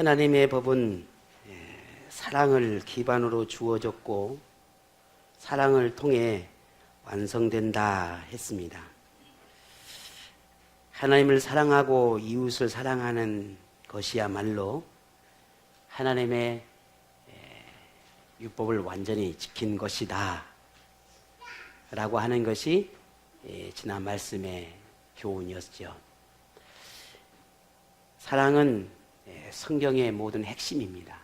하나님의 법은 사랑을 기반으로 주어졌고 사랑을 통해 완성된다 했습니다. 하나님을 사랑하고 이웃을 사랑하는 것이야말로 하나님의 율법을 완전히 지킨 것이다 라고 하는 것이 지난 말씀의 교훈이었죠. 사랑은 성경의 모든 핵심입니다.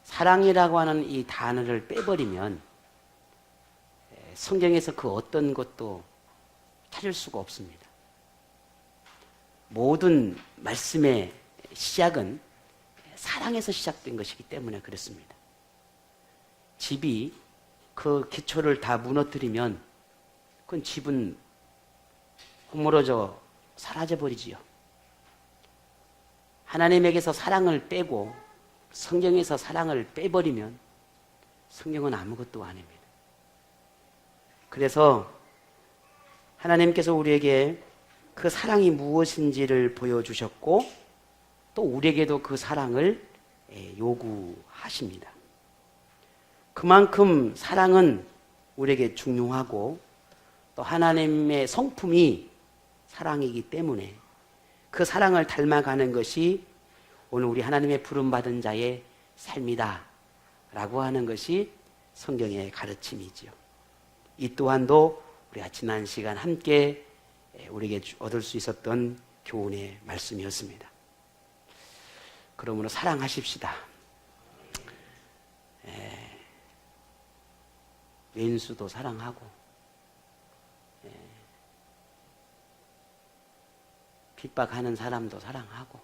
사랑이라고 하는 이 단어를 빼버리면 성경에서 그 어떤 것도 찾을 수가 없습니다. 모든 말씀의 시작은 사랑에서 시작된 것이기 때문에 그렇습니다. 집이 그 기초를 다 무너뜨리면 그건 집은 허물어져 사라져버리지요. 하나님에게서 사랑을 빼고 성경에서 사랑을 빼버리면 성경은 아무것도 아닙니다. 그래서 하나님께서 우리에게 그 사랑이 무엇인지를 보여주셨고 또 우리에게도 그 사랑을 요구하십니다. 그만큼 사랑은 우리에게 중요하고 또 하나님의 성품이 사랑이기 때문에 그 사랑을 닮아가는 것이 오늘 우리 하나님의 부름받은 자의 삶이다 라고 하는 것이 성경의 가르침이지요. 이 또한도 우리가 지난 시간 함께 우리에게 얻을 수 있었던 교훈의 말씀이었습니다. 그러므로 사랑하십시다. 왼수도 사랑하고 핍박하는 사람도 사랑하고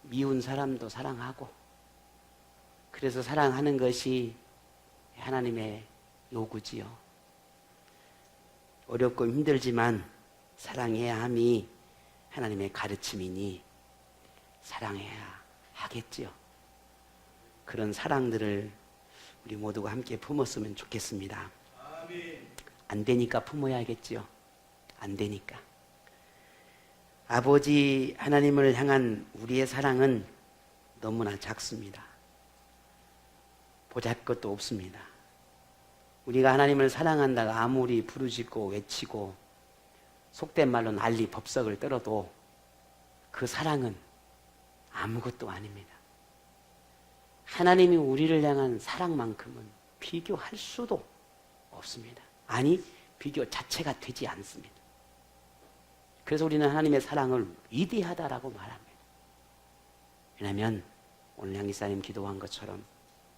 미운 사람도 사랑하고 그래서 사랑하는 것이 하나님의 요구지요. 어렵고 힘들지만 사랑해야 함이 하나님의 가르침이니 사랑해야 하겠지요. 그런 사랑들을 우리 모두가 함께 품었으면 좋겠습니다. 아멘. 안 되니까 품어야겠지요. 안 되니까. 아버지 하나님을 향한 우리의 사랑은 너무나 작습니다. 보잘것도 없습니다. 우리가 하나님을 사랑한다가 아무리 부르짖고 외치고 속된 말로 난리 법석을 떨어도 그 사랑은 아무것도 아닙니다. 하나님이 우리를 향한 사랑만큼은 비교할 수도 없습니다. 아니, 비교 자체가 되지 않습니다. 그래서 우리는 하나님의 사랑을 위대하다라고 말합니다. 왜냐하면 오늘 양기사님 기도한 것처럼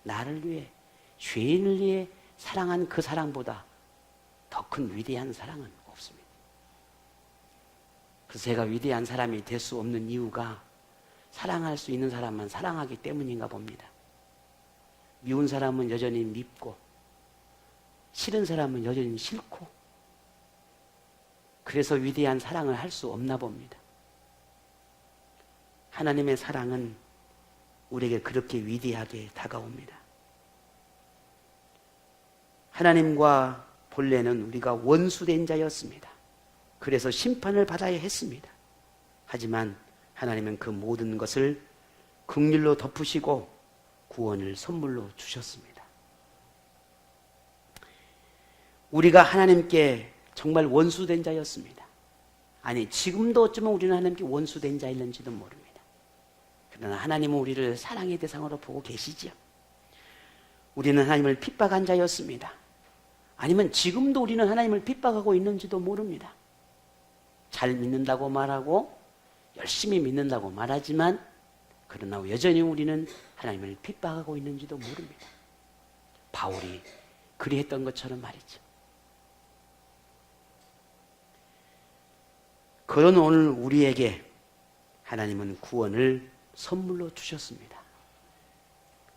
나를 위해, 죄인을 위해 사랑한 그 사랑보다 더 큰 위대한 사랑은 없습니다. 그래서 제가 위대한 사람이 될 수 없는 이유가 사랑할 수 있는 사람만 사랑하기 때문인가 봅니다. 미운 사람은 여전히 밉고 싫은 사람은 여전히 싫고 그래서 위대한 사랑을 할 수 없나 봅니다. 하나님의 사랑은 우리에게 그렇게 위대하게 다가옵니다. 하나님과 본래는 우리가 원수된 자였습니다. 그래서 심판을 받아야 했습니다. 하지만 하나님은 그 모든 것을 긍휼로 덮으시고 구원을 선물로 주셨습니다. 우리가 하나님께 정말 원수된 자였습니다. 아니, 지금도 어쩌면 우리는 하나님께 원수된 자일는지도 모릅니다. 그러나 하나님은 우리를 사랑의 대상으로 보고 계시지요. 우리는 하나님을 핍박한 자였습니다. 아니면 지금도 우리는 하나님을 핍박하고 있는지도 모릅니다. 잘 믿는다고 말하고 열심히 믿는다고 말하지만 그러나 여전히 우리는 하나님을 핍박하고 있는지도 모릅니다. 바울이 그리했던 것처럼 말이죠. 그런 오늘 우리에게 하나님은 구원을 선물로 주셨습니다.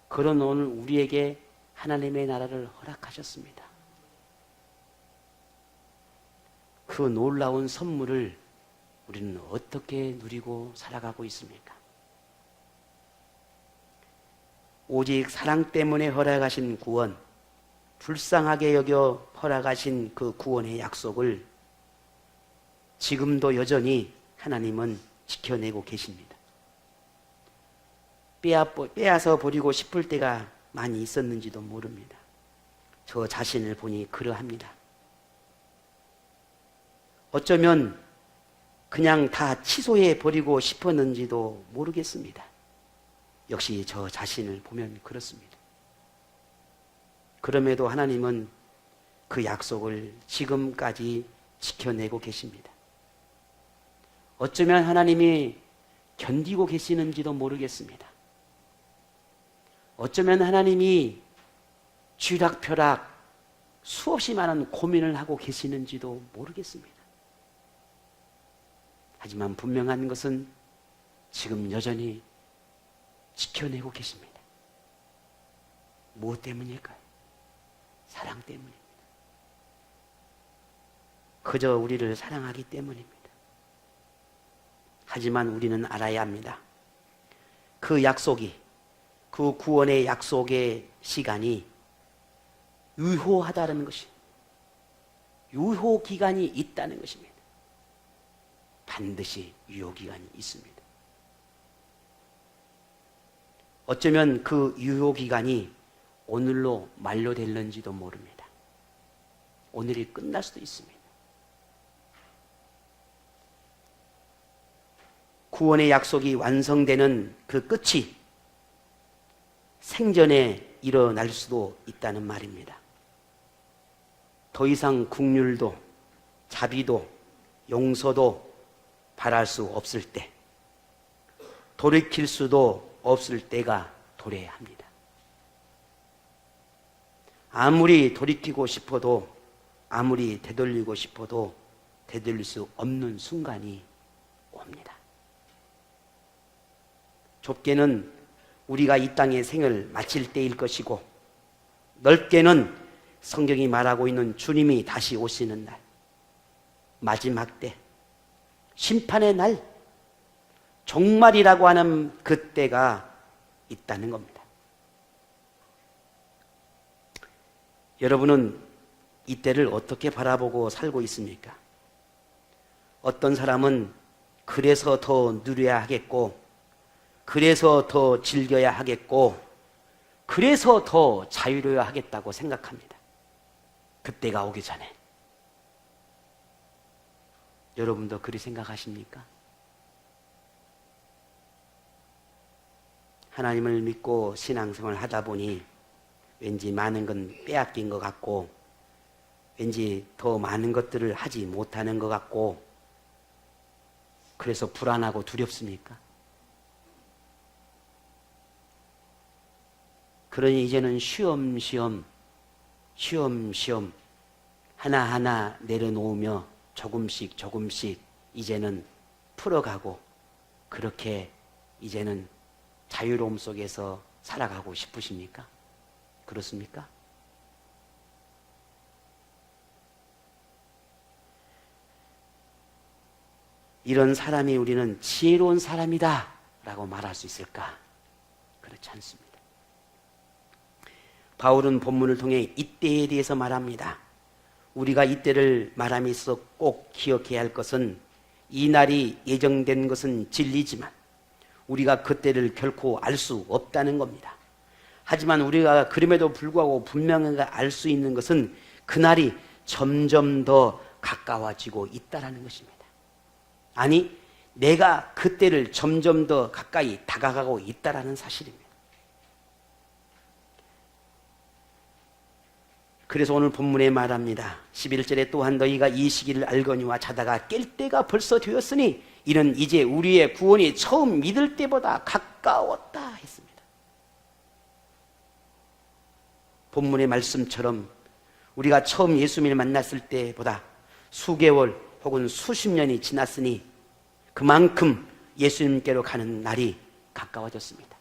그런 오늘 우리에게 하나님의 나라를 허락하셨습니다. 그 놀라운 선물을 우리는 어떻게 누리고 살아가고 있습니까? 오직 사랑 때문에 허락하신 구원, 불쌍하게 여겨 허락하신 그 구원의 약속을 지금도 여전히 하나님은 지켜내고 계십니다. 빼앗아 버리고 싶을 때가 많이 있었는지도 모릅니다. 저 자신을 보니 그러합니다. 어쩌면 그냥 다 취소해 버리고 싶었는지도 모르겠습니다. 역시 저 자신을 보면 그렇습니다. 그럼에도 하나님은 그 약속을 지금까지 지켜내고 계십니다. 어쩌면 하나님이 견디고 계시는지도 모르겠습니다. 어쩌면 하나님이 쥐락펴락 수없이 많은 고민을 하고 계시는지도 모르겠습니다. 하지만 분명한 것은 지금 여전히 지켜내고 계십니다. 무엇 때문일까요? 사랑 때문입니다. 그저 우리를 사랑하기 때문입니다. 하지만 우리는 알아야 합니다. 그 약속이, 그 구원의 약속의 시간이 유효하다는 것이, 유효기간이 있다는 것입니다. 반드시 유효기간이 있습니다. 어쩌면 그 유효기간이 오늘로 만료될는지도 모릅니다. 오늘이 끝날 수도 있습니다. 구원의 약속이 완성되는 그 끝이 생전에 일어날 수도 있다는 말입니다. 더 이상 긍휼도 자비도 용서도 바랄 수 없을 때, 돌이킬 수도 없을 때가 도래합니다. 아무리 돌이키고 싶어도, 아무리 되돌리고 싶어도 되돌릴 수 없는 순간이 옵니다. 좁게는 우리가 이 땅의 생을 마칠 때일 것이고, 넓게는 성경이 말하고 있는 주님이 다시 오시는 날, 마지막 때, 심판의 날, 종말이라고 하는 그때가 있다는 겁니다. 여러분은 이때를 어떻게 바라보고 살고 있습니까? 어떤 사람은 그래서 더 누려야 하겠고, 그래서 더 즐겨야 하겠고, 그래서 더 자유로워야 하겠다고 생각합니다. 그때가 오기 전에. 여러분도 그리 생각하십니까? 하나님을 믿고 신앙생활을 하다 보니 왠지 많은 건 빼앗긴 것 같고, 왠지 더 많은 것들을 하지 못하는 것 같고, 그래서 불안하고 두렵습니까? 그러니 이제는 쉬엄쉬엄 하나하나 내려놓으며 조금씩 이제는 풀어가고, 그렇게 이제는 자유로움 속에서 살아가고 싶으십니까? 그렇습니까? 이런 사람이 우리는 지혜로운 사람이다 라고 말할 수 있을까? 그렇지 않습니다. 바울은 본문을 통해 이때에 대해서 말합니다. 우리가 이때를 말함에서 꼭 기억해야 할 것은, 이 날이 예정된 것은 진리지만 우리가 그때를 결코 알 수 없다는 겁니다. 하지만 우리가 그럼에도 불구하고 분명하게 알 수 있는 것은 그날이 점점 더 가까워지고 있다는 것입니다. 아니, 내가 그때를 점점 더 가까이 다가가고 있다는 사실입니다. 그래서 오늘 본문에 말합니다. 11절에 또한 너희가 이 시기를 알거니와 자다가 깰 때가 벌써 되었으니 이는 이제 우리의 구원이 처음 믿을 때보다 가까웠다 했습니다. 본문의 말씀처럼 우리가 처음 예수님을 만났을 때보다 수개월 혹은 수십 년이 지났으니 그만큼 예수님께로 가는 날이 가까워졌습니다.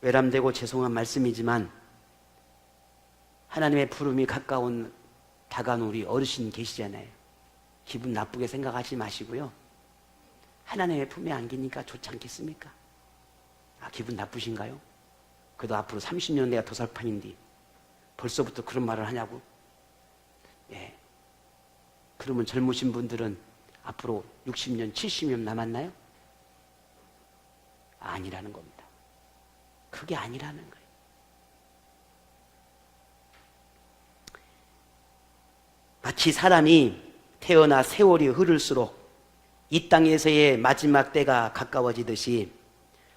외람되고 죄송한 말씀이지만 하나님의 부름이 다가온 우리 어르신 계시잖아요. 기분 나쁘게 생각하지 마시고요. 하나님의 품에 안기니까 좋지 않겠습니까? 기분 나쁘신가요? 그래도 앞으로 30년 내가 도살판인데 벌써부터 그런 말을 하냐고? 예. 그러면 젊으신 분들은 앞으로 60년, 70년 남았나요? 아니라는 겁니다. 그게 아니라는 거예요. 마치 사람이 태어나 세월이 흐를수록 이 땅에서의 마지막 때가 가까워지듯이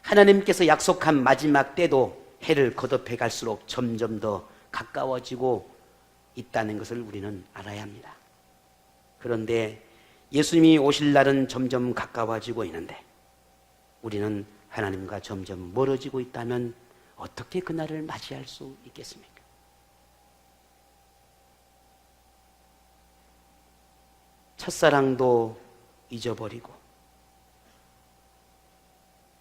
하나님께서 약속한 마지막 때도 해를 거듭해 갈수록 점점 더 가까워지고 있다는 것을 우리는 알아야 합니다. 그런데 예수님이 오실 날은 점점 가까워지고 있는데 우리는 하나님과 점점 멀어지고 있다면 어떻게 그날을 맞이할 수 있겠습니까? 첫사랑도 잊어버리고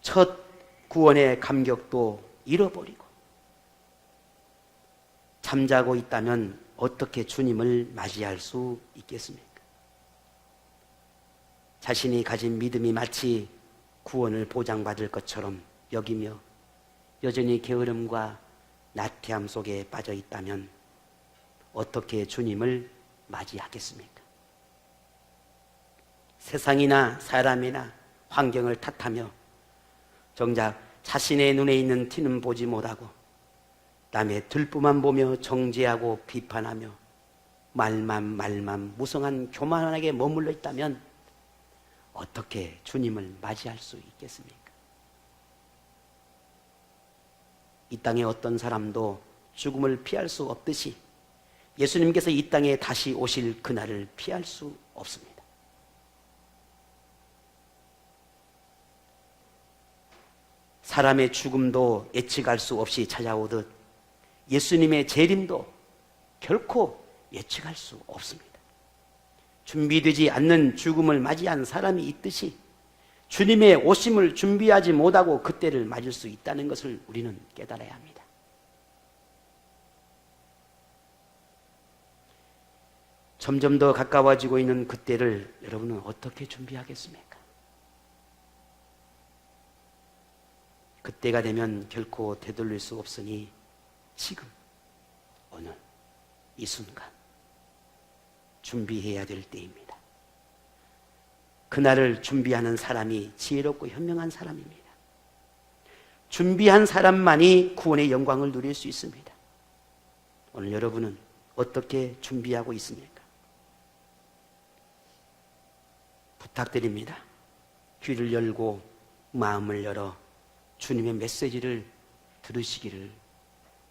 첫 구원의 감격도 잃어버리고 잠자고 있다면 어떻게 주님을 맞이할 수 있겠습니까? 자신이 가진 믿음이 마치 구원을 보장받을 것처럼 여기며 여전히 게으름과 나태함 속에 빠져 있다면 어떻게 주님을 맞이하겠습니까? 세상이나 사람이나 환경을 탓하며 정작 자신의 눈에 있는 티는 보지 못하고 남의 들보만 보며 정죄하고 비판하며 말만 무성한 교만하게 머물러 있다면 어떻게 주님을 맞이할 수 있겠습니까? 이 땅의 어떤 사람도 죽음을 피할 수 없듯이 예수님께서 이 땅에 다시 오실 그날을 피할 수 없습니다. 사람의 죽음도 예측할 수 없이 찾아오듯 예수님의 재림도 결코 예측할 수 없습니다. 준비되지 않는 죽음을 맞이한 사람이 있듯이 주님의 오심을 준비하지 못하고 그때를 맞을 수 있다는 것을 우리는 깨달아야 합니다. 점점 더 가까워지고 있는 그때를 여러분은 어떻게 준비하겠습니까? 그때가 되면 결코 되돌릴 수 없으니 지금, 오늘, 이 순간 준비해야 될 때입니다. 그날을 준비하는 사람이 지혜롭고 현명한 사람입니다. 준비한 사람만이 구원의 영광을 누릴 수 있습니다. 오늘 여러분은 어떻게 준비하고 있습니까? 부탁드립니다. 귀를 열고 마음을 열어 주님의 메시지를 들으시기를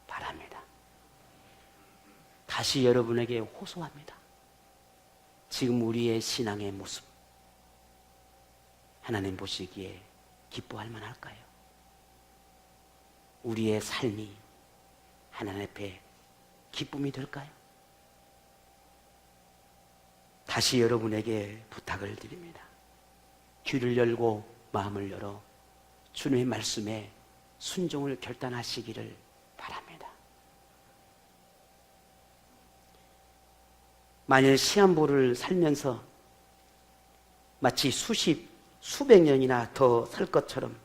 바랍니다. 다시 여러분에게 호소합니다. 지금 우리의 신앙의 모습 하나님 보시기에 기뻐할 만할까요? 우리의 삶이 하나님 앞에 기쁨이 될까요? 다시 여러분에게 부탁을 드립니다. 귀를 열고 마음을 열어 주님의 말씀에 순종을 결단하시기를 바랍니다. 만일 시한부를 살면서 마치 수백 년이나 더 살 것처럼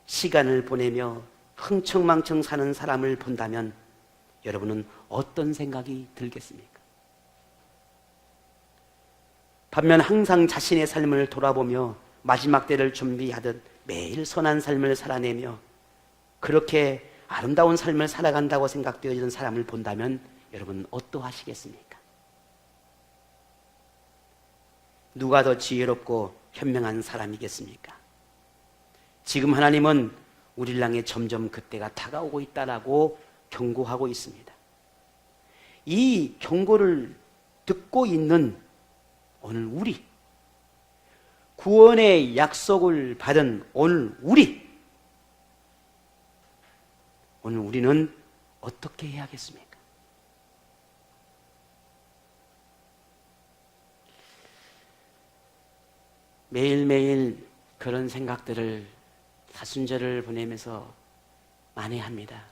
시간을 보내며 흥청망청 사는 사람을 본다면 여러분은 어떤 생각이 들겠습니까? 반면 항상 자신의 삶을 돌아보며 마지막 때를 준비하듯 매일 선한 삶을 살아내며 그렇게 아름다운 삶을 살아간다고 생각되어지는 사람을 본다면 여러분 어떠하시겠습니까? 누가 더 지혜롭고 현명한 사람이겠습니까? 지금 하나님은 우리를 향해 점점 그때가 다가오고 있다라고 경고하고 있습니다. 이 경고를 듣고 있는 오늘 우리, 구원의 약속을 받은 오늘 우리는 어떻게 해야겠습니까? 매일매일 그런 생각들을 사순절을 보내면서 만회합니다.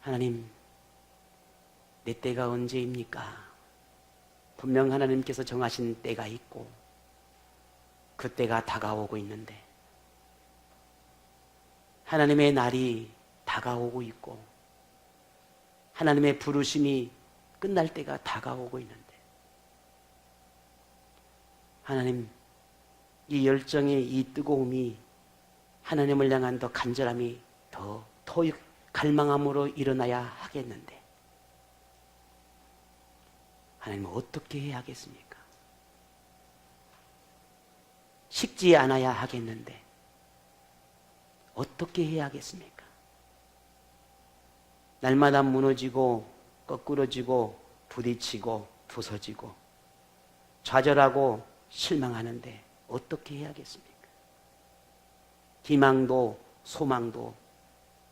하나님, 내 때가 언제입니까? 분명 하나님께서 정하신 때가 있고 그 때가 다가오고 있는데 하나님의 날이 다가오고 있고 하나님의 부르심이 끝날 때가 다가오고 있는데 하나님, 이 열정의 이 뜨거움이 하나님을 향한 더 간절함이 더 갈망함으로 일어나야 하겠는데 하나님 어떻게 해야 하겠습니까? 식지 않아야 하겠는데 어떻게 해야 하겠습니까? 날마다 무너지고 거꾸러지고 부딪히고 부서지고 좌절하고 실망하는데 어떻게 해야겠습니까? 희망도 소망도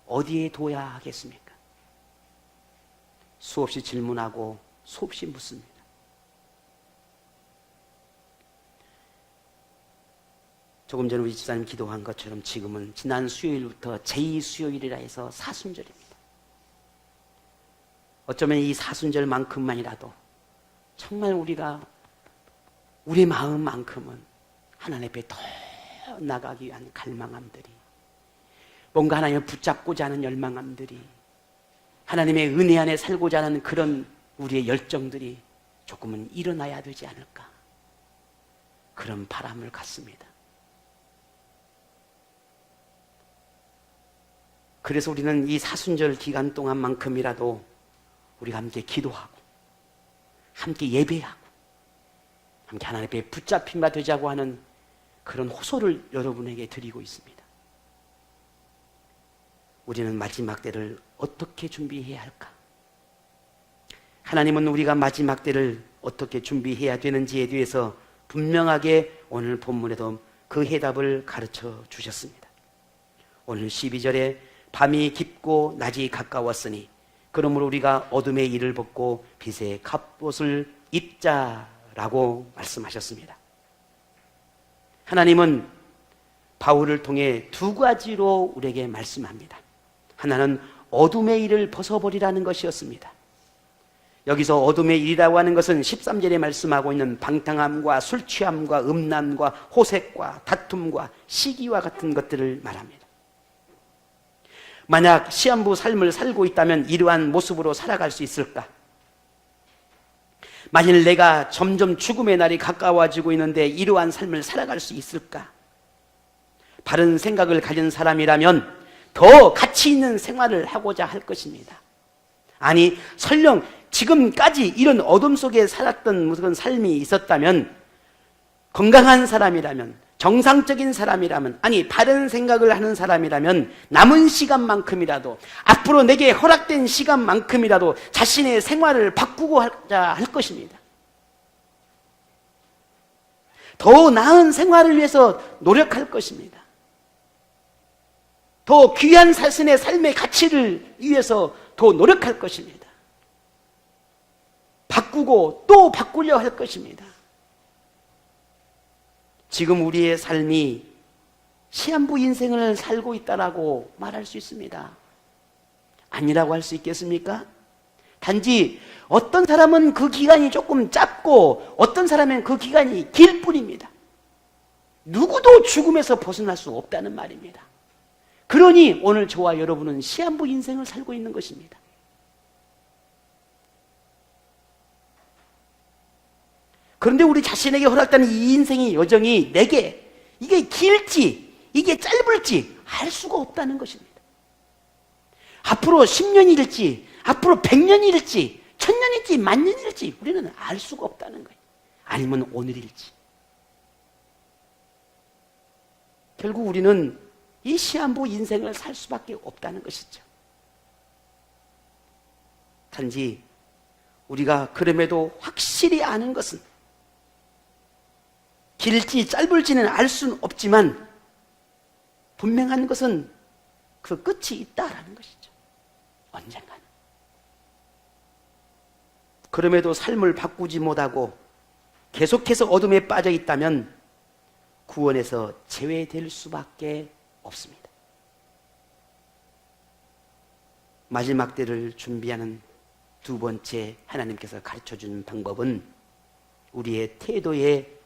어디에 둬야 하겠습니까? 수없이 질문하고 수없이 묻습니다. 조금 전에 우리 집사님 기도한 것처럼 지금은 지난 수요일부터 제2수요일이라 해서 사순절입니다. 어쩌면 이 사순절만큼만이라도 정말 우리가 우리 마음만큼은 하나님 앞에 더 나가기 위한 갈망함들이, 뭔가 하나님을 붙잡고자 하는 열망함들이, 하나님의 은혜 안에 살고자 하는 그런 우리의 열정들이 조금은 일어나야 되지 않을까, 그런 바람을 갖습니다. 그래서 우리는 이 사순절 기간 동안만큼이라도 우리가 함께 기도하고 함께 예배하고 함께 하나님 앞에 붙잡힌 바 되자고 하는 그런 호소를 여러분에게 드리고 있습니다. 우리는 마지막 때를 어떻게 준비해야 할까? 하나님은 우리가 마지막 때를 어떻게 준비해야 되는지에 대해서 분명하게 오늘 본문에도 그 해답을 가르쳐 주셨습니다. 오늘 12절에 밤이 깊고 낮이 가까웠으니 그러므로 우리가 어둠의 일을 벗고 빛의 갑옷을 입자라고 말씀하셨습니다. 하나님은 바울을 통해 두 가지로 우리에게 말씀합니다. 하나는 어둠의 일을 벗어버리라는 것이었습니다. 여기서 어둠의 일이라고 하는 것은 13절에 말씀하고 있는 방탕함과 술취함과 음란과 호색과 다툼과 시기와 같은 것들을 말합니다. 만약 시한부 삶을 살고 있다면 이러한 모습으로 살아갈 수 있을까? 만일 내가 점점 죽음의 날이 가까워지고 있는데 이러한 삶을 살아갈 수 있을까? 바른 생각을 가진 사람이라면 더 가치 있는 생활을 하고자 할 것입니다. 아니, 설령 지금까지 이런 어둠 속에 살았던 무슨 삶이 있었다면, 건강한 사람이라면, 정상적인 사람이라면, 아니 바른 생각을 하는 사람이라면 남은 시간만큼이라도, 앞으로 내게 허락된 시간만큼이라도 자신의 생활을 바꾸고 하자 할 것입니다. 더 나은 생활을 위해서 노력할 것입니다. 더 귀한 자신의 삶의 가치를 위해서 더 노력할 것입니다. 바꾸고 또 바꾸려 할 것입니다. 지금 우리의 삶이 시한부 인생을 살고 있다라고 말할 수 있습니다. 아니라고 할 수 있겠습니까? 단지 어떤 사람은 그 기간이 조금 짧고 어떤 사람은 그 기간이 길 뿐입니다. 누구도 죽음에서 벗어날 수 없다는 말입니다. 그러니 오늘 저와 여러분은 시한부 인생을 살고 있는 것입니다. 그런데 우리 자신에게 허락되는 이 인생의 여정이 내게 이게 길지 이게 짧을지 알 수가 없다는 것입니다. 앞으로 10년일지 앞으로 100년일지 1000년일지 10,000년일지 우리는 알 수가 없다는 거예요. 아니면 오늘일지. 결국 우리는 이 시한부 인생을 살 수밖에 없다는 것이죠. 단지 우리가 그럼에도 확실히 아는 것은, 길지 짧을지는 알 수는 없지만 분명한 것은 그 끝이 있다라는 것이죠. 언젠가는. 그럼에도 삶을 바꾸지 못하고 계속해서 어둠에 빠져 있다면 구원에서 제외될 수밖에 없습니다. 마지막 때를 준비하는 두 번째 하나님께서 가르쳐주는 방법은 우리의 태도의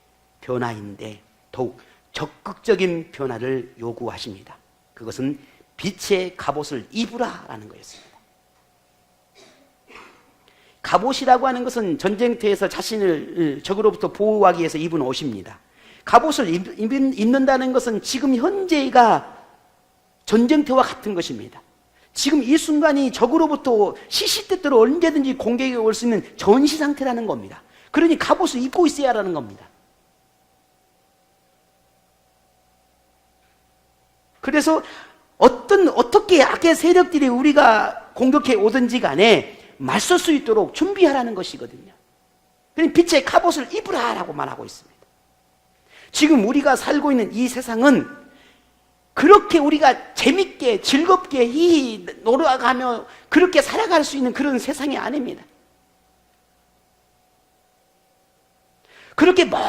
변화인데 더욱 적극적인 변화를 요구하십니다. 그것은 빛의 갑옷을 입으라라는 거였습니다. 갑옷이라고 하는 것은 전쟁터에서 자신을 적으로부터 보호하기 위해서 입은 옷입니다. 갑옷을 입는다는 것은 지금 현재가 전쟁터와 같은 것입니다. 지금 이 순간이 적으로부터 시시때때로 언제든지 공격이 올 수 있는 전시 상태라는 겁니다. 그러니 갑옷을 입고 있어야 하는 겁니다. 그래서 어떻게 악의 세력들이 우리가 공격해 오든지 간에 맞설 수 있도록 준비하라는 것이거든요. 그러니 빛의 갑옷을 입으라라고 말하고 있습니다. 지금 우리가 살고 있는 이 세상은 그렇게 우리가 재밌게 즐겁게 히히 놀아가며 그렇게 살아갈 수 있는 그런 세상이 아닙니다. 그렇게 멀리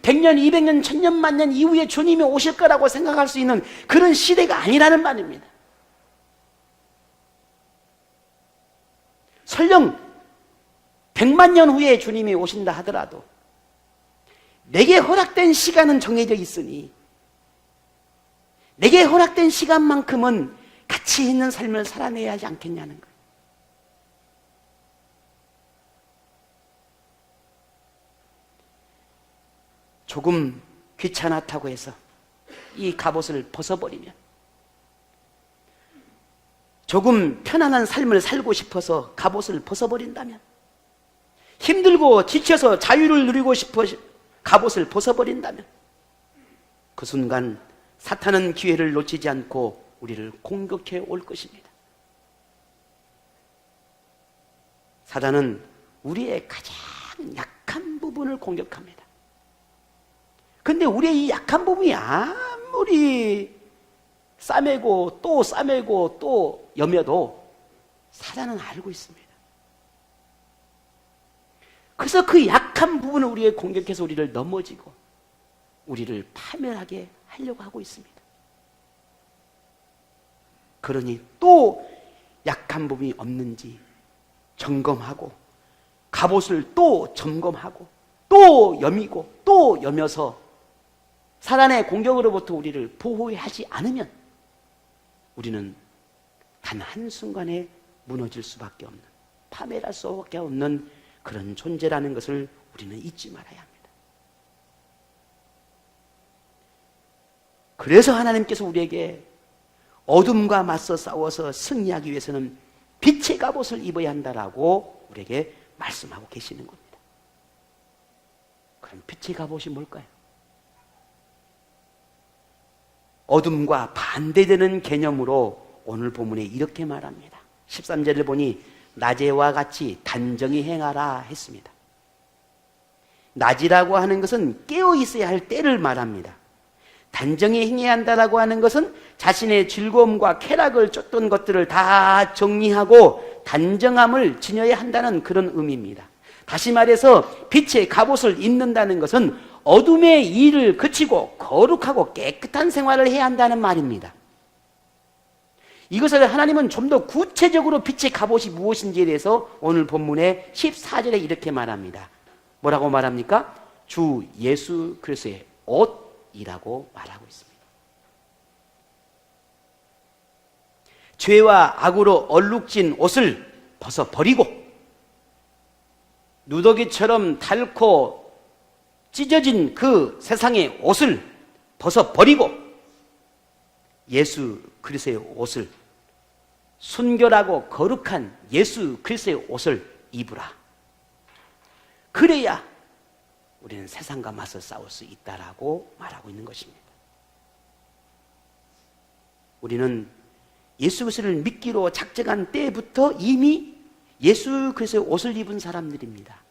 100년, 200년, 1000년, 만년 이후에 주님이 오실 거라고 생각할 수 있는 그런 시대가 아니라는 말입니다. 설령 100만 년 후에 주님이 오신다 하더라도 내게 허락된 시간은 정해져 있으니 내게 허락된 시간만큼은 가치 있는 삶을 살아내야 하지 않겠냐는 거예요. 조금 귀찮았다고 해서 이 갑옷을 벗어버리면, 조금 편안한 삶을 살고 싶어서 갑옷을 벗어버린다면, 힘들고 지쳐서 자유를 누리고 싶어 갑옷을 벗어버린다면, 그 순간 사탄은 기회를 놓치지 않고 우리를 공격해 올 것입니다. 사단은 우리의 가장 약한 부분을 공격합니다. 근데 우리의 이 약한 부분이 아무리 싸매고 또 싸매고 또 여며도 사단은 알고 있습니다. 그래서 그 약한 부분을 우리에 공격해서 우리를 넘어지고 우리를 파멸하게 하려고 하고 있습니다. 그러니 또 약한 부분이 없는지 점검하고 갑옷을 또 점검하고 또 여미고 또 여며서 사단의 공격으로부터 우리를 보호하지 않으면 우리는 단 한순간에 무너질 수밖에 없는, 파멸할 수밖에 없는 그런 존재라는 것을 우리는 잊지 말아야 합니다. 그래서 하나님께서 우리에게 어둠과 맞서 싸워서 승리하기 위해서는 빛의 갑옷을 입어야 한다라고 우리에게 말씀하고 계시는 겁니다. 그럼 빛의 갑옷이 뭘까요? 어둠과 반대되는 개념으로 오늘 본문에 이렇게 말합니다. 13절을 보니 낮에와 같이 단정히 행하라 했습니다. 낮이라고 하는 것은 깨어 있어야 할 때를 말합니다. 단정히 행해야 한다라고 하는 것은 자신의 즐거움과 쾌락을 쫓던 것들을 다 정리하고 단정함을 지녀야 한다는 그런 의미입니다. 다시 말해서 빛의 갑옷을 입는다는 것은 어둠의 일을 그치고 거룩하고 깨끗한 생활을 해야 한다는 말입니다. 이것을 하나님은 좀 더 구체적으로 빛의 갑옷이 무엇인지에 대해서 오늘 본문의 14절에 이렇게 말합니다. 뭐라고 말합니까? 주 예수 그리스도의 옷이라고 말하고 있습니다. 죄와 악으로 얼룩진 옷을 벗어버리고 누더기처럼 닳고 찢어진 그 세상의 옷을 벗어버리고 예수 그리스도의 옷을, 순결하고 거룩한 예수 그리스도의 옷을 입으라. 그래야 우리는 세상과 맞서 싸울 수 있다라고 말하고 있는 것입니다. 우리는 예수 그리스도를 믿기로 작정한 때부터 이미 예수 그리스도의 옷을 입은 사람들입니다.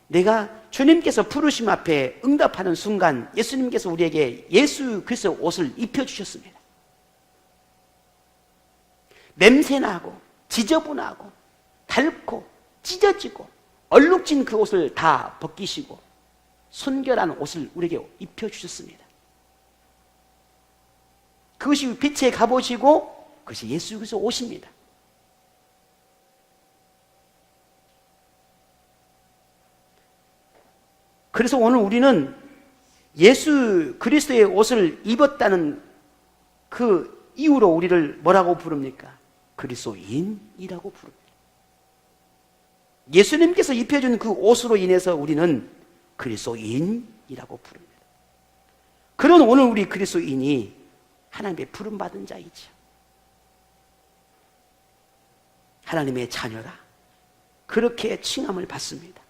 내가 주님께서 부르심 앞에 응답하는 순간 예수님께서 우리에게 예수 그리스도의 옷을 입혀주셨습니다. 냄새나고 지저분하고 닳고 찢어지고 얼룩진 그 옷을 다 벗기시고 순결한 옷을 우리에게 입혀주셨습니다. 그것이 빛의 갑옷이고 그것이 예수 그리스도의 옷입니다. 그래서 오늘 우리는 예수 그리스도의 옷을 입었다는 그 이유로 우리를 뭐라고 부릅니까? 그리스도인이라고 부릅니다. 예수님께서 입혀준 그 옷으로 인해서 우리는 그리스도인이라고 부릅니다. 그런 오늘 우리 그리스도인이 하나님의 부름받은 자이죠. 하나님의 자녀라 그렇게 칭함을 받습니다.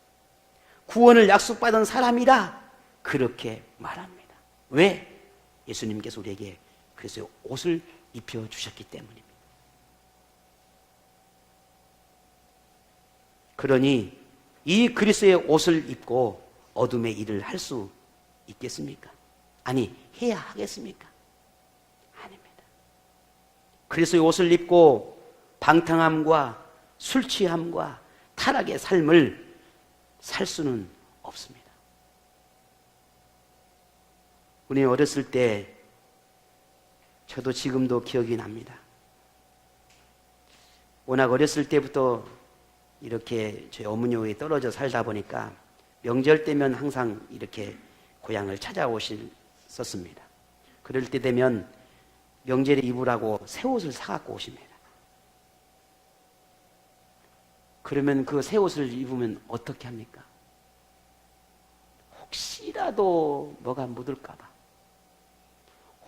구원을 약속받은 사람이라 그렇게 말합니다. 왜? 예수님께서 우리에게 그래서 옷을 입혀주셨기 때문입니다. 그러니 이 그리스도의 옷을 입고 어둠의 일을 할 수 있겠습니까? 아니, 해야 하겠습니까? 아닙니다. 그리스도의 옷을 입고 방탕함과 술 취함과 타락의 삶을 살 수는 없습니다. 우리 어렸을 때 저도 지금도 기억이 납니다. 워낙 어렸을 때부터 이렇게 저희 어머니에 떨어져 살다 보니까 명절 때면 항상 이렇게 고향을 찾아오셨습니다. 그럴 때 되면 명절에 입으라고 새 옷을 사갖고 오십니다. 그러면 그 새 옷을 입으면 어떻게 합니까? 혹시라도 뭐가 묻을까봐,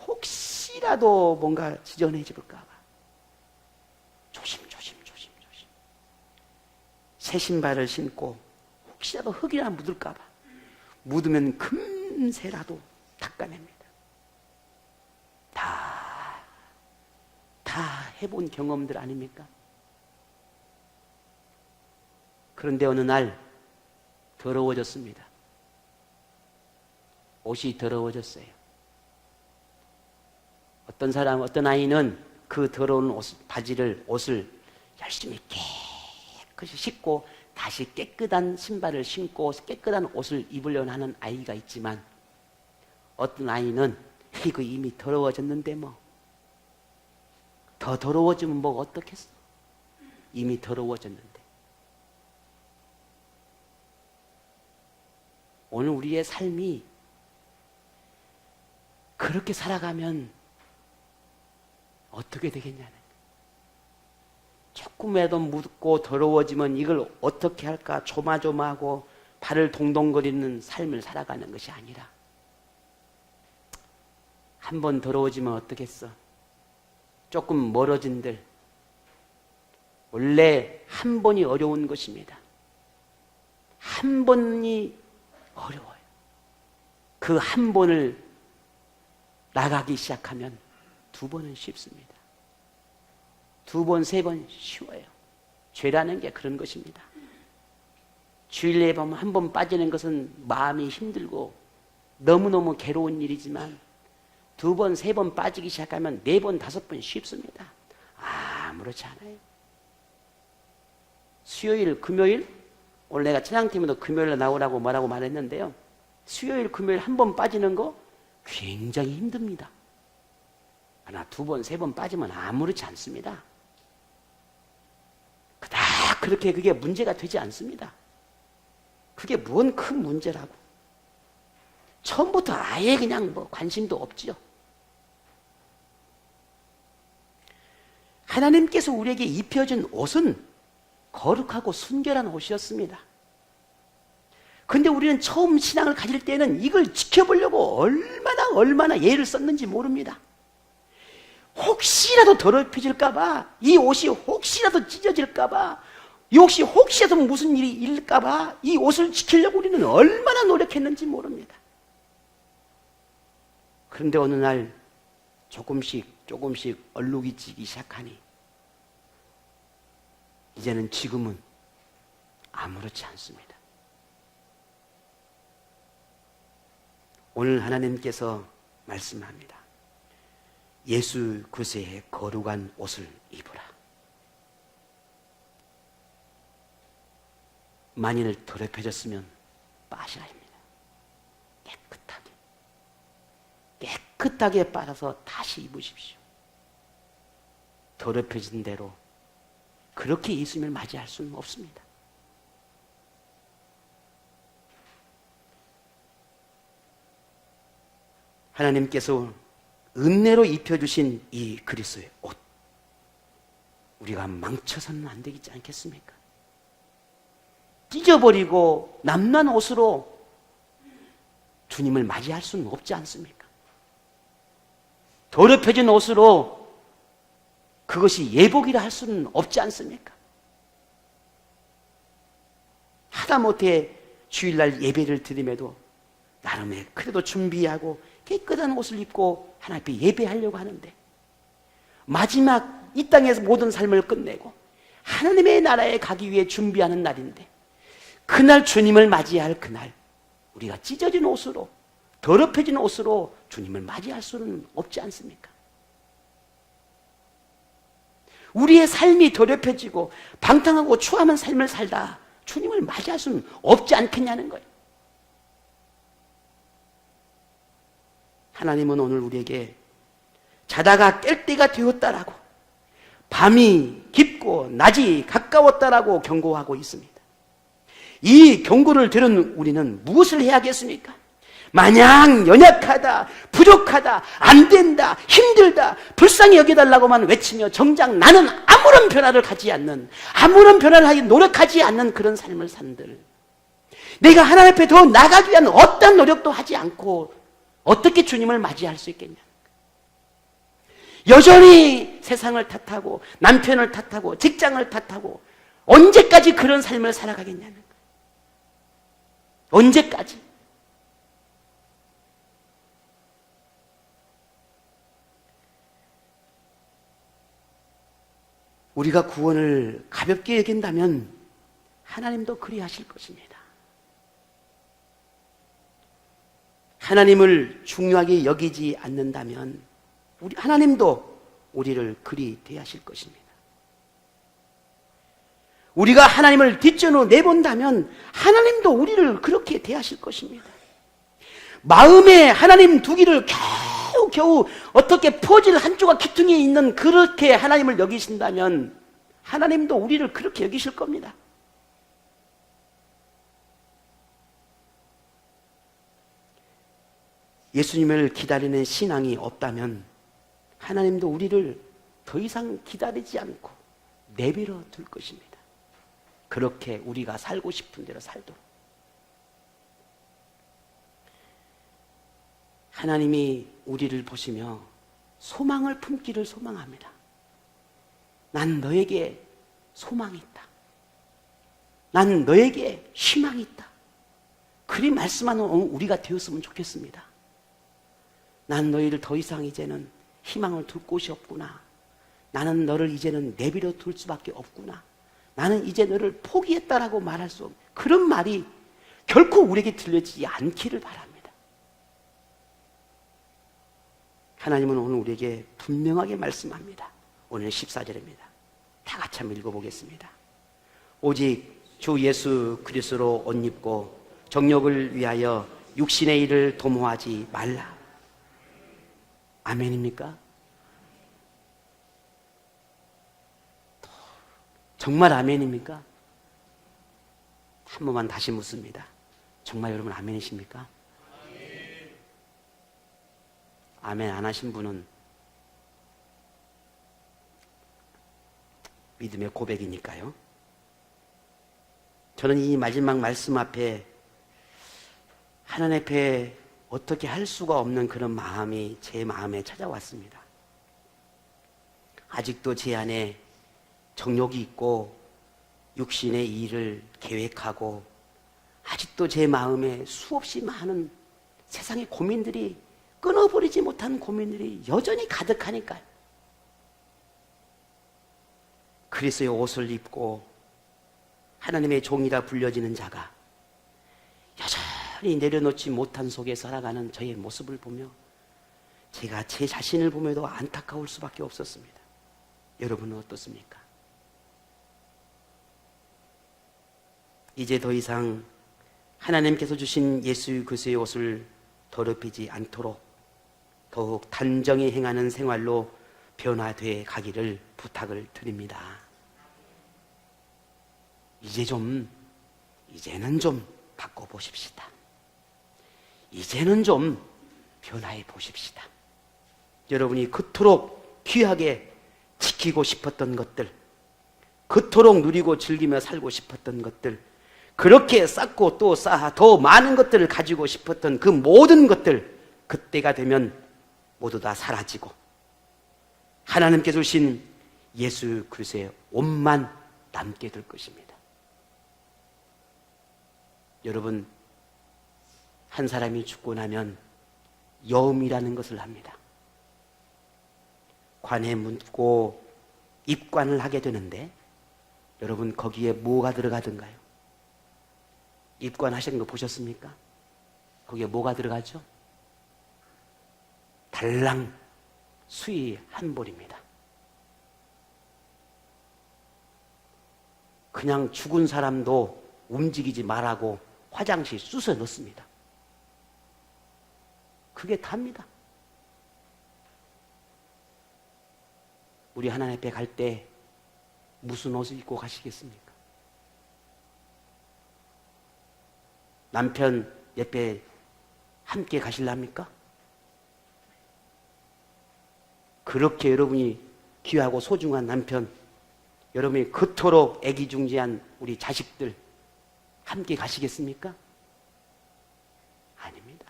혹시라도 뭔가 지저분해질까봐 조심. 새 신발을 신고 혹시라도 흙이나 묻을까봐, 묻으면 금세라도 닦아냅니다. 다 해본 경험들 아닙니까? 그런데 어느 날 더러워졌습니다. 옷이 더러워졌어요. 어떤 아이는 그 더러운 옷을 열심히 깨끗이 씻고 다시 깨끗한 신발을 신고 깨끗한 옷을 입으려고 하는 아이가 있지만, 어떤 아이는 이거 이미 더러워졌는데 뭐 더 더러워지면 뭐 어떻겠어? 이미 더러워졌는데. 오늘 우리의 삶이 그렇게 살아가면 어떻게 되겠냐는, 조금이라도 묻고 더러워지면 이걸 어떻게 할까 조마조마하고 발을 동동거리는 삶을 살아가는 것이 아니라, 한 번 더러워지면 어떻겠어? 조금 멀어진들, 원래 한 번이 어려운 것입니다. 한 번이 어려워요. 그 한 번을 나가기 시작하면 두 번은 쉽습니다. 두 번, 세 번 쉬워요. 죄라는 게 그런 것입니다. 주일에 보면 한 번 빠지는 것은 마음이 힘들고 너무너무 괴로운 일이지만, 두 번, 세 번 빠지기 시작하면 네 번, 다섯 번 쉽습니다. 아무렇지 않아요. 수요일, 금요일, 오늘 내가 찬양팀에도 금요일에 나오라고 뭐라고 말했는데요. 수요일, 금요일 한 번 빠지는 거 굉장히 힘듭니다. 하나, 두 번, 세 번 빠지면 아무렇지 않습니다. 그닥 그렇게 그게 문제가 되지 않습니다. 그게 뭔 큰 문제라고. 처음부터 아예 그냥 뭐 관심도 없죠. 하나님께서 우리에게 입혀준 옷은 거룩하고 순결한 옷이었습니다. 근데 우리는 처음 신앙을 가질 때는 이걸 지켜보려고 얼마나 예를 썼는지 모릅니다. 혹시라도 더럽혀질까봐, 이 옷이 혹시라도 찢어질까봐, 이 옷이 혹시라도 무슨 일이 일까봐 이 옷을 지키려고 우리는 얼마나 노력했는지 모릅니다. 그런데 어느 날 조금씩 얼룩이 지기 시작하니 이제는 지금은 아무렇지 않습니다. 오늘 하나님께서 말씀합니다. 예수 그리스도의 거룩한 옷을 입으라. 만일 더럽혀졌으면 빠셔야 합니다. 깨끗하게 빨아서 다시 입으십시오. 더럽혀진 대로 그렇게 예수님을 맞이할 수는 없습니다. 하나님께서 은혜로 입혀주신 이 그리스도의 옷, 우리가 망쳐서는 안 되지 않겠습니까? 찢어버리고 남난 옷으로 주님을 맞이할 수는 없지 않습니까? 더럽혀진 옷으로 그것이 예복이라 할 수는 없지 않습니까? 하다못해 주일날 예배를 드림에도 나름의 그래도 준비하고 깨끗한 옷을 입고 하나님 앞에 예배하려고 하는데, 마지막 이 땅에서 모든 삶을 끝내고 하나님의 나라에 가기 위해 준비하는 날인데, 그날 주님을 맞이할 그날 우리가 찢어진 옷으로, 더럽혀진 옷으로 주님을 맞이할 수는 없지 않습니까? 우리의 삶이 더럽혀지고 방탕하고 추함한 삶을 살다 주님을 맞이할 수는 없지 않겠냐는 거예요. 하나님은 오늘 우리에게 자다가 깰 때가 되었다라고, 밤이 깊고 낮이 가까웠다라고 경고하고 있습니다. 이 경고를 들은 우리는 무엇을 해야겠습니까? 마냥 연약하다, 부족하다, 안 된다, 힘들다, 불쌍히 여겨달라고만 외치며 정작 나는 아무런 변화를 가지 않는, 아무런 변화를 하기 노력하지 않는 그런 삶을 산들, 내가 하나님 앞에 더 나가기 위한 어떤 노력도 하지 않고 어떻게 주님을 맞이할 수 있겠냐? 여전히 세상을 탓하고 남편을 탓하고 직장을 탓하고 언제까지 그런 삶을 살아가겠냐는 거예요. 언제까지? 우리가 구원을 가볍게 여긴다면 하나님도 그리하실 것입니다. 하나님을 중요하게 여기지 않는다면 하나님도 우리를 그리 대하실 것입니다. 우리가 하나님을 뒷전으로 내본다면 하나님도 우리를 그렇게 대하실 것입니다. 마음에 하나님 두기를 겨우 어떻게 퍼즐 한 조각 기퉁이에 있는 그렇게 하나님을 여기신다면 하나님도 우리를 그렇게 여기실 겁니다. 예수님을 기다리는 신앙이 없다면 하나님도 우리를 더 이상 기다리지 않고 내버려 둘 것입니다. 그렇게 우리가 살고 싶은 대로 살도록. 하나님이 우리를 보시며 소망을 품기를 소망합니다. 난 너에게 소망이 있다. 난 너에게 희망이 있다. 그리 말씀하는 우리가 되었으면 좋겠습니다. 난 너희를 더 이상 이제는 희망을 둘 곳이 없구나. 나는 너를 이제는 내버려 둘 수밖에 없구나. 나는 이제 너를 포기했다라고 말할 수 없는 그런 말이 결코 우리에게 들려지지 않기를 바랍니다. 하나님은 오늘 우리에게 분명하게 말씀합니다. 오늘 14절입니다. 다 같이 한번 읽어보겠습니다. 오직 주 예수 그리스도로 옷 입고 정욕을 위하여 육신의 일을 도모하지 말라. 아멘입니까? 정말 아멘입니까? 한 번만 다시 묻습니다. 정말 여러분 아멘이십니까? 아멘 안 하신 분은 믿음의 고백이니까요. 저는 이 마지막 말씀 앞에 하나님 앞에 어떻게 할 수가 없는 그런 마음이 제 마음에 찾아왔습니다. 아직도 제 안에 정욕이 있고 육신의 일을 계획하고 아직도 제 마음에 수없이 많은 세상의 고민들이, 끊어버리지 못한 고민들이 여전히 가득하니까요. 그리스도의 옷을 입고 하나님의 종이라 불려지는 자가 여전히 내려놓지 못한 속에 살아가는 저의 모습을 보며 제가 제 자신을 보며도 안타까울 수밖에 없었습니다. 여러분은 어떻습니까? 이제 더 이상 하나님께서 주신 예수 그리스도의 옷을 더럽히지 않도록 더욱 단정히 행하는 생활로 변화되어 가기를 부탁을 드립니다. 이제는 좀 바꿔보십시다. 이제는 좀 변화해 보십시다. 여러분이 그토록 귀하게 지키고 싶었던 것들, 그토록 누리고 즐기며 살고 싶었던 것들, 그렇게 쌓고 또 쌓아 더 많은 것들을 가지고 싶었던 그 모든 것들, 그때가 되면 모두 다 사라지고 하나님께 주신 예수 그리스도의 옷만 남게 될 것입니다. 여러분, 한 사람이 죽고 나면 여음이라는 것을 합니다. 관에 묻고 입관을 하게 되는데, 여러분 거기에 뭐가 들어가던가요? 입관하시는 거 보셨습니까? 거기에 뭐가 들어가죠? 달랑 수의 한 볼입니다. 그냥 죽은 사람도 움직이지 말라고 화장실 쑤셔 넣습니다. 그게 답니다. 우리 하나님 앞에 갈 때 무슨 옷을 입고 가시겠습니까? 남편 옆에 함께 가실랍니까? 그렇게 여러분이 귀하고 소중한 남편, 여러분이 그토록 애기중지한 우리 자식들 함께 가시겠습니까? 아닙니다.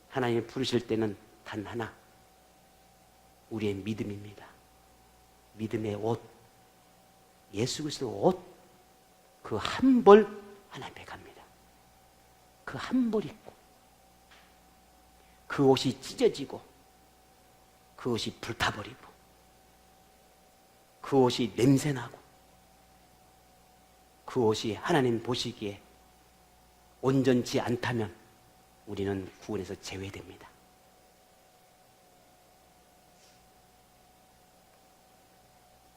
하나님이 부르실 때는 단 하나, 우리의 믿음입니다. 믿음의 옷, 예수 그리스도 옷, 그 한 벌 하나님께 갑니다. 그 한 벌 입고 그 옷이 찢어지고 그 옷이 불타버리고 그 옷이 냄새나고 그 옷이 하나님 보시기에 온전치 않다면 우리는 구원에서 제외됩니다.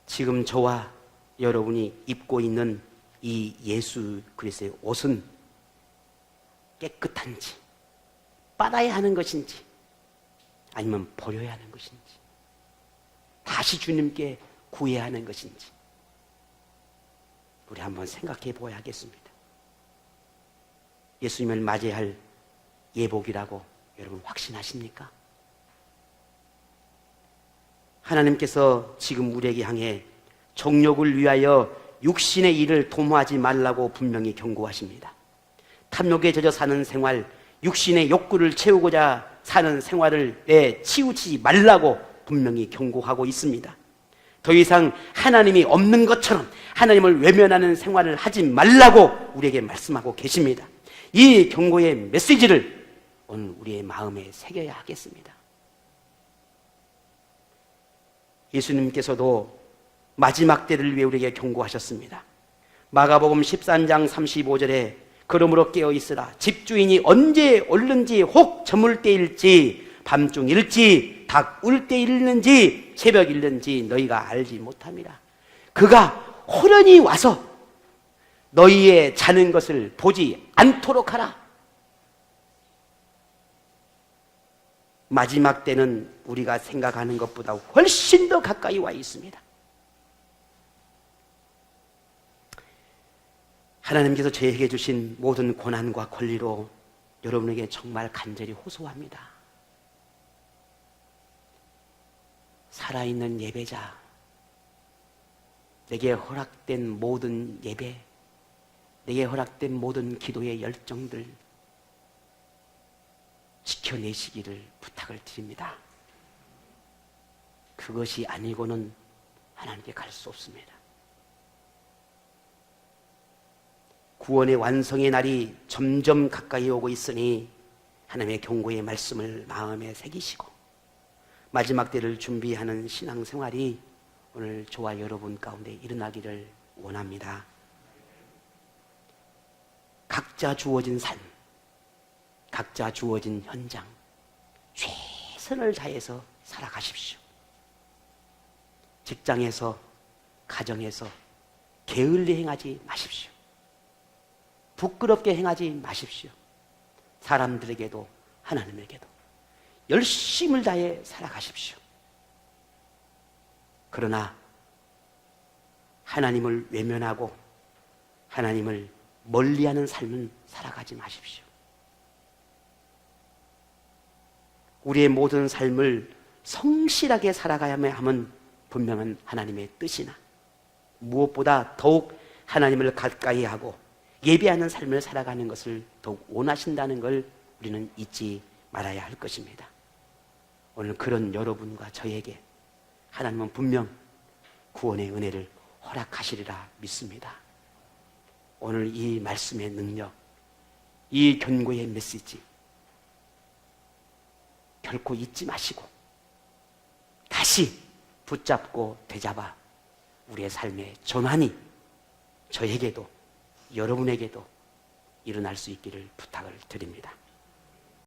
지금 저와 여러분이 입고 있는 이 예수 그리스도의 옷은 깨끗한지, 빨아야 하는 것인지, 아니면 버려야 하는 것인지, 다시 주님께 구해야 하는 것인지, 우리 한번 생각해 보아야 하겠습니다. 예수님을 맞이할 예복이라고 여러분 확신하십니까? 하나님께서 지금 우리에게 향해 정욕을 위하여 육신의 일을 도모하지 말라고 분명히 경고하십니다. 탐욕에 젖어 사는 생활, 육신의 욕구를 채우고자 사는 생활을 치우치지 말라고 분명히 경고하고 있습니다. 더 이상 하나님이 없는 것처럼 하나님을 외면하는 생활을 하지 말라고 우리에게 말씀하고 계십니다. 이 경고의 메시지를 오늘 우리의 마음에 새겨야 하겠습니다. 예수님께서도 마지막 때를 위해 우리에게 경고하셨습니다. 마가복음 13장 35절에 그러므로 깨어있으라. 집주인이 언제 올는지, 혹 저물 때일지 밤중일지 닭 울 때일는지 새벽일는지 너희가 알지 못함이라. 그가 호련히 와서 너희의 자는 것을 보지 않도록 하라. 마지막 때는 우리가 생각하는 것보다 훨씬 더 가까이 와 있습니다. 하나님께서 저에게 주신 모든 고난과 권리로 여러분에게 정말 간절히 호소합니다. 살아있는 예배자, 내게 허락된 모든 예배, 내게 허락된 모든 기도의 열정들 지켜내시기를 부탁을 드립니다. 그것이 아니고는 하나님께 갈 수 없습니다. 구원의 완성의 날이 점점 가까이 오고 있으니 하나님의 경고의 말씀을 마음에 새기시고 마지막 때를 준비하는 신앙생활이 오늘 저와 여러분 가운데 일어나기를 원합니다. 각자 주어진 삶, 각자 주어진 현장, 최선을 다해서 살아가십시오. 직장에서, 가정에서 게을리 행하지 마십시오. 부끄럽게 행하지 마십시오. 사람들에게도 하나님에게도 열심을 다해 살아가십시오. 그러나 하나님을 외면하고 하나님을 멀리하는 삶은 살아가지 마십시오. 우리의 모든 삶을 성실하게 살아가야만 함은 분명한 하나님의 뜻이나 무엇보다 더욱 하나님을 가까이 하고 예배하는 삶을 살아가는 것을 더욱 원하신다는 걸 우리는 잊지 말아야 할 것입니다. 오늘 그런 여러분과 저에게 하나님은 분명 구원의 은혜를 허락하시리라 믿습니다. 오늘 이 말씀의 능력, 이 견고의 메시지 결코 잊지 마시고 다시 붙잡고 되잡아 우리의 삶의 전환이 저에게도 여러분에게도 일어날 수 있기를 부탁을 드립니다.